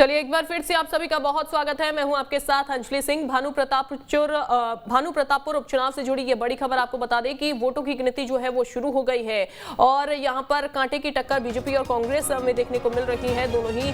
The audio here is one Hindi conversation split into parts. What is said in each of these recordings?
चलिए एक बार फिर से आप सभी का बहुत स्वागत है। मैं हूं आपके साथ अंजलि सिंह। भानु प्रतापपुर उपचुनाव से जुड़ी ये बड़ी खबर आपको बता दें कि वोटों की गिनती जो है वो शुरू हो गई है और यहां पर कांटे की टक्कर बीजेपी और कांग्रेस में देखने को मिल रही है। दोनों ही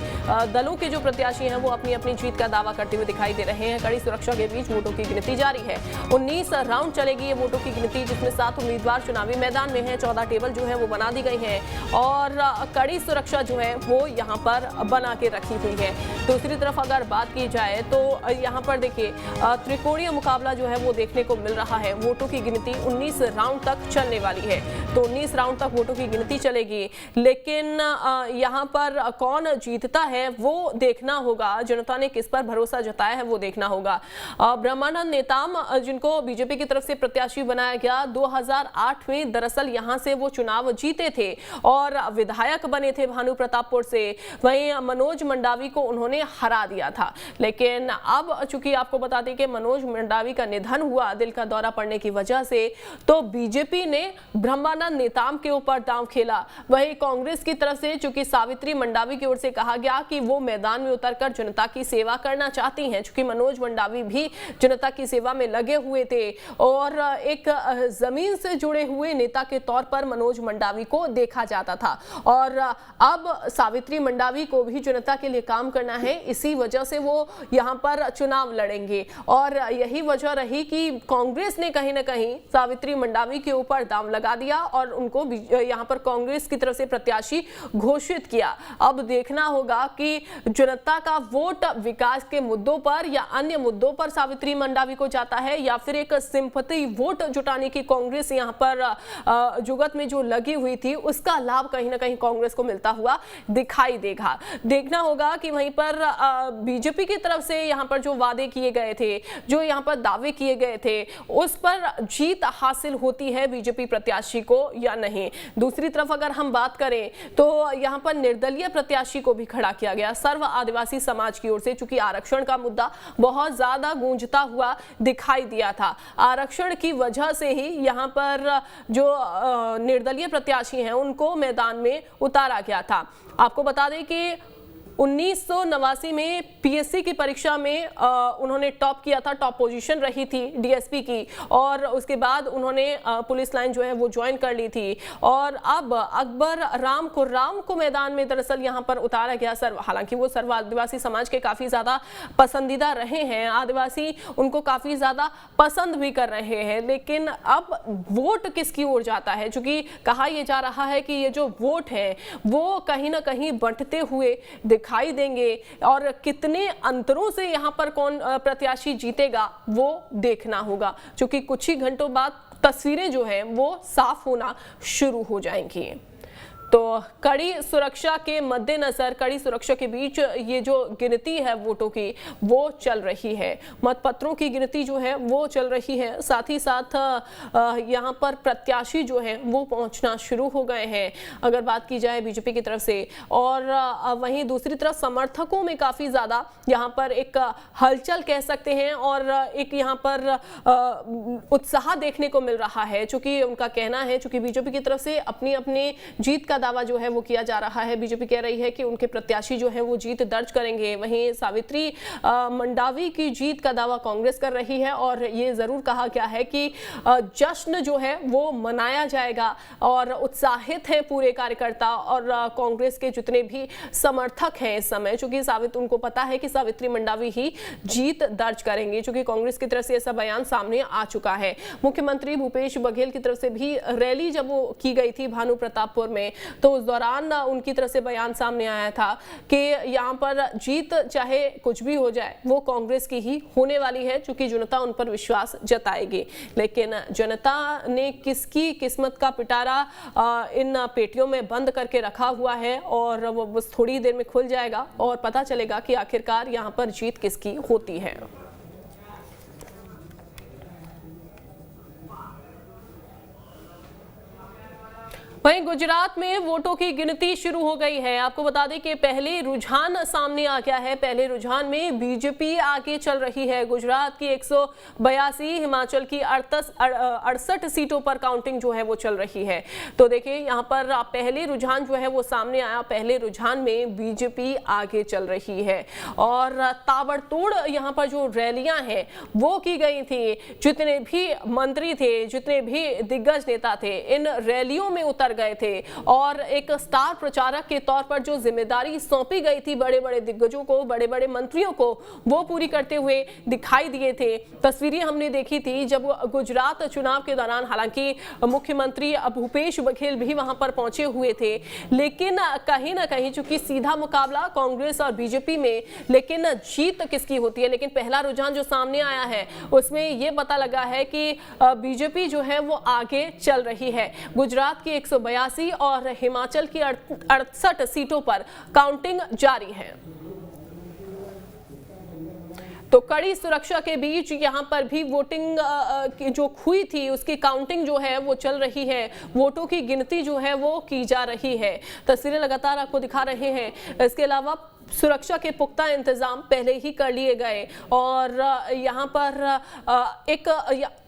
दलों के जो प्रत्याशी हैं वो अपनी अपनी जीत का दावा करते हुए दिखाई दे रहे हैं। कड़ी सुरक्षा के बीच वोटों की गिनती जारी है। 19 राउंड चलेगी ये वोटों की गिनती, जिसमें 7 उम्मीदवार चुनावी मैदान में है। 14 टेबल जो है वो बना दी गई है और कड़ी सुरक्षा जो है वो यहाँ पर बना के रखी हुई है। दूसरी तरफ अगर बात की जाए तो यहाँ पर देखिए त्रिकोणीय मुकाबला जो है वो देखने को मिल रहा है। वोटों की गिनती 19 राउंड तक चलने वाली है, तो 19 राउंड तक वोटों की गिनती चलेगी। लेकिन यहाँ पर कौन जीतता है वो देखना होगा, जनता ने किस पर भरोसा जताया है वो देखना होगा। ब्रह्मानंद नेताम, जिनको बीजेपी की तरफ से प्रत्याशी बनाया गया, 2008 में दरअसल यहाँ से वो चुनाव जीते थे और विधायक बने थे भानु प्रतापपुर से। वहीं मनोज मंडावी को उन्होंने हरा दिया था। लेकिन अब चूंकि आपको बता दें कि मनोज मंडावी का निधन हुआ दिल का दौरा पड़ने की वजह से, तो बीजेपी ने ब्रह्मानंद नेताम के ऊपर दांव खेला। वहीं कांग्रेस की तरफ से चूंकि सावित्री मंडावी की ओर से कहा गया कि वो मैदान में उतरकर जनता की सेवा करना चाहती हैं, चूंकि मनोज मंडावी भी जनता की सेवा में लगे हुए थे और एक जमीन से जुड़े हुए नेता के तौर पर मनोज मंडावी को देखा जाता था। और अब सावित्री मंडावी को भी जनता के लिए काम करना है, इसी वजह से वो यहाँ पर चुनाव लड़ेंगे। और यही वजह रही कि कांग्रेस ने कहीं ना कहीं सावित्री मंडावी के ऊपर दांव लगा दिया और उनको यहाँ पर कांग्रेस की तरफ से प्रत्याशी घोषित किया। अब देखना होगा कि जनता का वोट विकास के मुद्दों पर या अन्य मुद्दों पर सावित्री मंडावी को जाता है, या फिर एक सिंपैथी वोट जुटाने की कांग्रेस यहाँ पर जुगत में जो लगी हुई थी उसका लाभ कहीं ना कहीं कांग्रेस को मिलता हुआ दिखाई देगा। देखना होगा कि वहीं पर बीजेपी की तरफ से यहाँ पर जो वादे किए गए थे, जो यहाँ पर दावे किए गए थे, उस पर जीत हासिल होती है बीजेपी प्रत्याशी को या नहीं। दूसरी तरफ अगर हम बात करें तो यहाँ पर निर्दलीय प्रत्याशी को भी खड़ा किया गया सर्व आदिवासी समाज की ओर से, चूंकि आरक्षण का मुद्दा बहुत ज्यादा गूंजता हुआ दिखाई दिया था। आरक्षण की वजह से ही यहाँ पर जो निर्दलीय प्रत्याशी हैं उनको मैदान में उतारा गया था। आपको बता दें कि 1989 में पीएससी की परीक्षा में उन्होंने टॉप किया था, टॉप पोजीशन रही थी डीएसपी की, और उसके बाद उन्होंने पुलिस लाइन जो है वो ज्वाइन कर ली थी। और अब अकबर राम को मैदान में दरअसल यहाँ पर उतारा गया। हालांकि वो सर्व आदिवासी समाज के काफ़ी ज़्यादा पसंदीदा रहे हैं, आदिवासी उनको काफ़ी ज़्यादा पसंद भी कर रहे हैं। लेकिन अब वोट किसकी ओर जाता है, चूँकि कहा यह जा रहा है कि ये जो वोट है वो कहीं ना कहीं बंटते हुए दिखाई देंगे और कितने अंतरों से यहाँ पर कौन प्रत्याशी जीतेगा वो देखना होगा, क्योंकि कुछ ही घंटों बाद तस्वीरें जो हैं वो साफ होना शुरू हो जाएंगी। तो कड़ी सुरक्षा के मद्देनजर, कड़ी सुरक्षा के बीच ये जो गिनती है वोटों की वो चल रही है, मतपत्रों की गिनती जो है वो चल रही है। साथ ही साथ यहाँ पर प्रत्याशी जो है वो पहुँचना शुरू हो गए हैं अगर बात की जाए बीजेपी की तरफ से। और वहीं दूसरी तरफ समर्थकों में काफ़ी ज़्यादा यहाँ पर एक हलचल कह सकते हैं और एक यहाँ पर उत्साह देखने को मिल रहा है, चूँकि उनका कहना है, चूँकि बीजेपी की तरफ से अपनी अपनी जीत का दावा जो है वो किया जा रहा है। बीजेपी कह रही है कि उनके प्रत्याशी जो है वो जीत दर्ज करेंगे। वहीं सावित्री मंडावी की जीत का दावा कांग्रेस कर रही है और ये जरूर कहा गया है कि जश्न जो है वो मनाया जाएगा और उत्साहित है पूरे कार्यकर्ता और कांग्रेस के जितने भी समर्थक हैं इस समय, चूंकि उनको पता है कि सावित्री मंडावी ही जीत दर्ज करेंगे, चूंकि कांग्रेस की तरफ से ऐसा बयान सामने आ चुका है। मुख्यमंत्री भूपेश बघेल की तरफ से भी रैली जब वो की गई थी भानु प्रतापपुर में, तो उस दौरान उनकी तरफ से बयान सामने आया था कि यहाँ पर जीत चाहे कुछ भी हो जाए वो कांग्रेस की ही होने वाली है, क्योंकि जनता उन पर विश्वास जताएगी। लेकिन जनता ने किसकी किस्मत का पिटारा इन पेटियों में बंद करके रखा हुआ है और वो बस थोड़ी देर में खुल जाएगा और पता चलेगा कि आखिरकार यहाँ पर जीत किसकी होती है। वहीं गुजरात में वोटों की गिनती शुरू हो गई है। आपको बता दें कि पहले रुझान सामने आ गया है। पहले रुझान में बीजेपी आगे चल रही है। गुजरात की 182, हिमाचल की 68 सीटों पर काउंटिंग जो है वो चल रही है। तो देखिए यहाँ पर पहले रुझान जो है वो सामने आया। पहले रुझान में बीजेपी आगे चल रही है और ताबड़तोड़ यहाँ पर जो रैलियां हैं वो की गई थी। जितने भी मंत्री थे, जितने भी दिग्गज नेता थे, इन रैलियों में उतर गए थे और एक स्टार प्रचारक के तौर पर जो जिम्मेदारी सौंपी गई थी बड़े बड़े दिग्गजों को, बड़े बड़े मंत्रियों को, वो पूरी करते हुए दिखाई दिए थे। तस्वीरें हमने देखी थी जब गुजरात चुनाव के दौरान, हालांकि मुख्यमंत्री भूपेश बघेल भी वहां पर पहुंचे हुए थे, लेकिन कहीं ना कहीं चूंकि सीधा मुकाबला कांग्रेस और बीजेपी में, लेकिन जीत किसकी होती है। लेकिन पहला रुझान जो सामने आया है उसमें यह पता लगा है कि बीजेपी जो है वो आगे चल रही है। गुजरात की 182 और हिमाचल की 68 सीटों पर काउंटिंग जारी है। तो कड़ी सुरक्षा के बीच यहां पर भी वोटिंग जो हुई थी उसकी काउंटिंग जो है वो चल रही है। वोटों की गिनती जो है वो की जा रही है। तस्वीरें लगातार आपको दिखा रहे हैं। इसके अलावा सुरक्षा के पुख्ता इंतजाम पहले ही कर लिए गए और यहाँ पर एक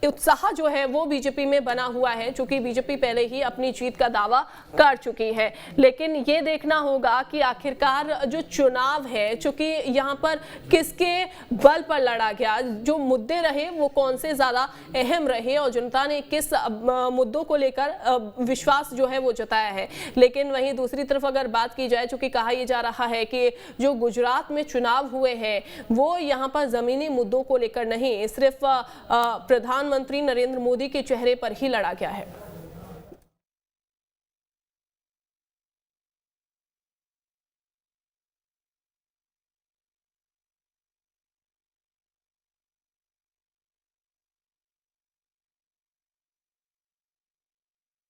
उत्साह जो है वो बीजेपी में बना हुआ है, क्योंकि बीजेपी पहले ही अपनी जीत का दावा कर चुकी है। लेकिन ये देखना होगा कि आखिरकार जो चुनाव है, चूंकि यहाँ पर किसके बल पर लड़ा गया, जो मुद्दे रहे वो कौन से ज्यादा अहम रहे और जनता ने किस मुद्दों को लेकर विश्वास जो है वो जताया है। लेकिन वहीं दूसरी तरफ अगर बात की जाए, चूंकि कहा यह जा रहा है कि जो गुजरात में चुनाव हुए हैं वो यहाँ पर जमीनी मुद्दों को लेकर नहीं, सिर्फ प्रधानमंत्री नरेंद्र मोदी के चेहरे पर ही लड़ा गया है।